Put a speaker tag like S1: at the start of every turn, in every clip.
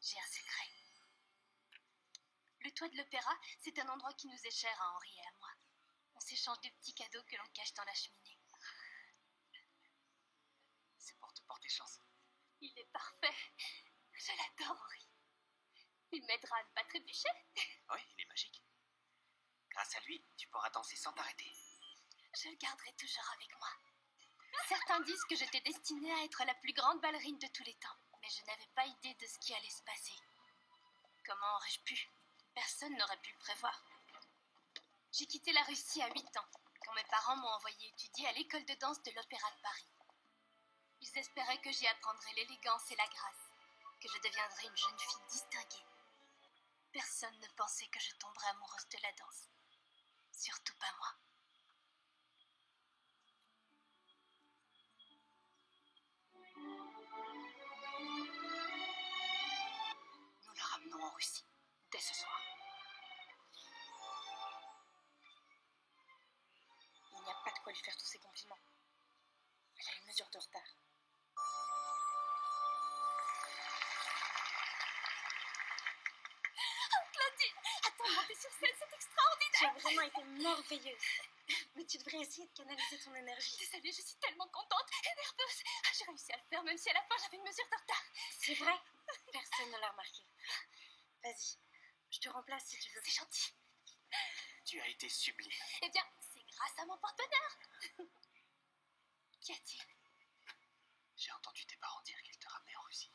S1: J'ai un secret. Le toit de l'opéra, c'est un endroit qui nous est cher à Henri et à moi. On s'échange de petits cadeaux que l'on cache dans la cheminée.
S2: C'est pour te porter chance.
S1: Il est parfait. Je l'adore, Henri. Il m'aidera à ne pas trébucher.
S2: Oui, il est magique. Grâce à lui, tu pourras danser sans t'arrêter.
S1: Je le garderai toujours avec moi. Certains disent que j'étais destinée à être la plus grande ballerine de tous les temps. Mais je n'avais pas idée de ce qui allait se passer. Comment aurais-je pu? Personne n'aurait pu le prévoir. J'ai quitté la Russie à 8 ans, quand mes parents m'ont envoyée étudier à l'école de danse de l'Opéra de Paris. Ils espéraient que j'y apprendrais l'élégance et la grâce, que je deviendrais une jeune fille distinguée. Personne ne pensait que je tomberais amoureuse de la danse. Surtout pas moi.
S2: Nous la ramenons en Russie, dès ce soir.
S3: Il n'y a pas de quoi lui faire tous ces compliments. Elle a une mesure de retard.
S1: Claudine, attends de monter sur scène, c'est extraordinaire.
S3: Tu as vraiment été merveilleuse. Mais tu devrais essayer de canaliser ton énergie.
S1: Désolée, je suis tellement contente et nerveuse. J'ai réussi à le faire, même si à la fin j'avais une mesure de retard.
S3: C'est vrai? Personne ne l'a remarqué. Vas-y, je te remplace si tu veux.
S1: C'est gentil.
S2: Tu as été sublime.
S1: Eh bien, c'est grâce à mon porte-bonheur. Qu'y a-t-il?
S2: J'ai entendu tes parents dire qu'ils te ramenaient en Russie.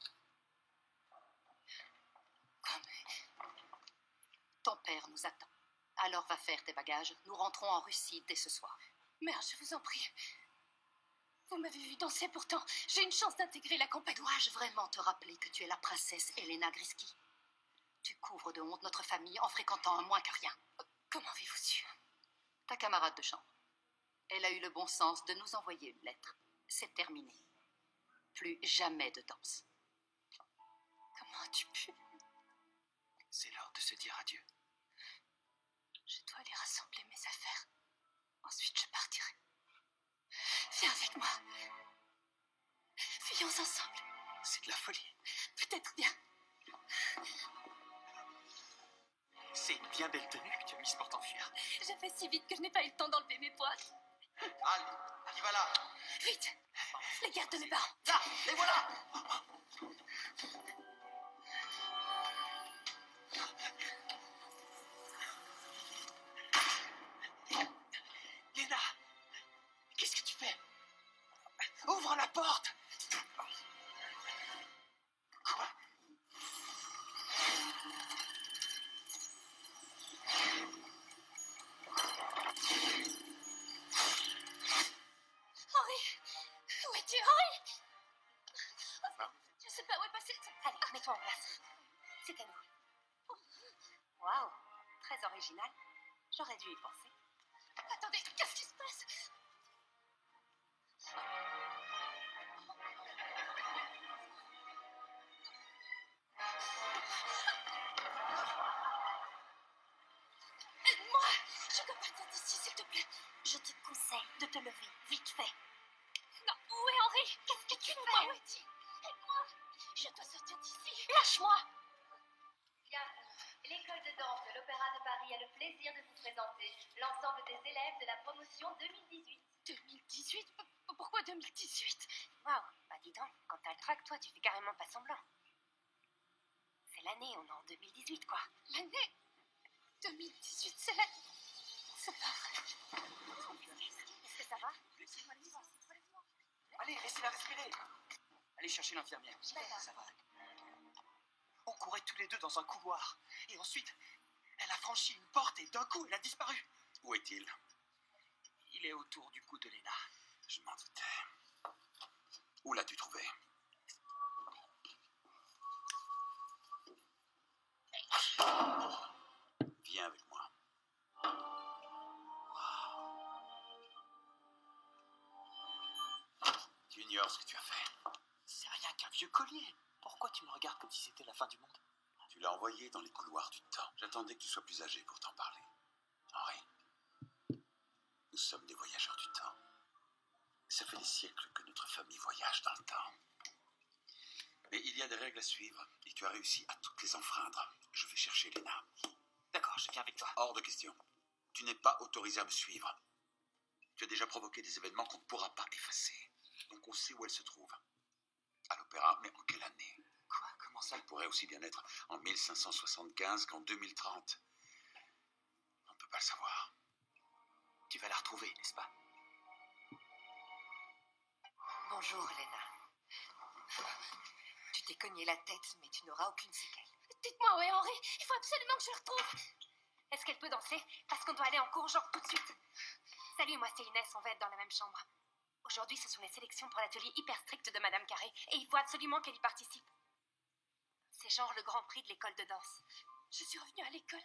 S4: Ton père nous attend. Alors va faire tes bagages. Nous rentrons en Russie dès ce soir.
S1: Mère, je vous en prie. Vous m'avez vu danser pourtant. J'ai une chance d'intégrer la compagnie.
S4: Dois-je vraiment te rappeler que tu es la princesse Elena Grisky? Tu couvres de honte notre famille en fréquentant un moins que rien.
S1: Comment avez-vous su?
S4: Ta camarade de chambre. Elle a eu le bon sens de nous envoyer une lettre. C'est terminé. Plus jamais de danse.
S1: Comment as-tu pu?
S2: C'est l'heure de se dire adieu.
S1: Je dois aller rassembler mes affaires. Ensuite, je partirai. Viens avec moi. Fuyons ensemble.
S2: C'est de la folie.
S1: Peut-être bien.
S2: C'est une bien belle tenue que tu as mise pour t'enfuir.
S1: J'ai fait si vite que je n'ai pas eu le temps d'enlever mes boîtes.
S2: Allez, qui va là?
S1: Vite! Les gardes de mes parents.
S2: Là, les voilà! Léna! Qu'est-ce que tu fais? Ouvre la porte! Quoi?
S1: Henri! Où es-tu, Henri?
S2: Non.
S1: Je sais pas où est passé.
S3: Allez, mets-toi en place. C'est à nous. Waouh, très original. J'aurais dû y penser.
S1: Attendez, qu'est-ce qui se passe? Aide-moi! Je dois partir d'ici, s'il te plaît.
S3: Je te conseille de te lever, vite fait.
S1: Non, où est Henri? Qu'est-ce que tu fais? Où est-il? Aide-moi! Je dois sortir d'ici.
S3: Lâche-moi!
S5: Bien, l'école de danse de l'Opéra de Paris a le plaisir de vous présenter l'ensemble des élèves de la promotion 2018.
S1: 2018? Pourquoi 2018?
S3: Waouh, bah dis donc, quand t'as le trac, toi, tu fais carrément pas semblant. C'est l'année, on est en 2018, quoi.
S1: L'année 2018, c'est la... C'est pas vrai.
S3: Est-ce que ça va?
S2: Allez, laissez-la respirer. Allez chercher l'infirmière. Ça va. On courait tous les deux dans un couloir. Et ensuite, elle a franchi une porte et d'un coup, elle a disparu. Où est-il? Il est autour du cou de Léna.
S6: Je m'en doutais. Où l'as-tu trouvé? Viens avec moi. Tu ignores ce que tu as fait.
S2: C'est rien qu'un vieux collier. Pourquoi tu me regardes comme si c'était la fin du monde?
S6: Tu l'as envoyé dans les couloirs du temps. J'attendais que tu sois plus âgé pour t'en parler. Henri, nous sommes des voyageurs du temps. Ça fait des siècles que notre famille voyage dans le temps. Mais il y a des règles à suivre, et tu as réussi à toutes les enfreindre. Je vais chercher Lena.
S2: D'accord, je viens avec toi.
S6: Hors de question. Tu n'es pas autorisé à me suivre. Tu as déjà provoqué des événements qu'on ne pourra pas effacer. Donc on sait où elle se trouve. À l'opéra, mais en quelle année?
S2: Quoi? Comment ça?
S6: Elle pourrait aussi bien être en 1575 qu'en 2030. On ne peut pas le savoir.
S2: Tu vas la retrouver, n'est-ce pas?
S3: Bonjour, Lena. Tu t'es cogné la tête, mais tu n'auras aucune séquelle.
S1: Dites-moi où est Henri. Il faut absolument que je le retrouve.
S3: Est-ce qu'elle peut danser? Parce qu'on doit aller en cours, genre tout de suite. Salut, moi c'est Inès, on va être dans la même chambre. Aujourd'hui, ce sont les sélections pour l'atelier hyper strict de Madame Carré, et il faut absolument qu'elle y participe. C'est genre le grand prix de l'école de danse.
S1: Je suis revenue à l'école.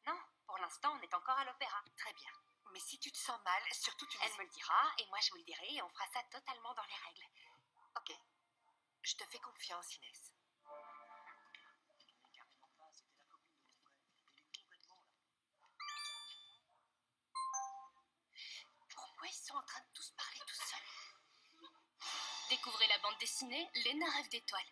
S3: Non, pour l'instant, on est encore à l'opéra.
S4: Très bien.
S3: Mais si tu te sens mal, surtout tu
S4: Elle
S3: me le dira, et moi je vous le dirai, et on fera ça totalement dans les règles. Ok. Je te fais confiance, Inès.
S1: Pourquoi ils sont en train de tous parler tout seuls? Découvrez la bande dessinée Lena rêve d'étoiles.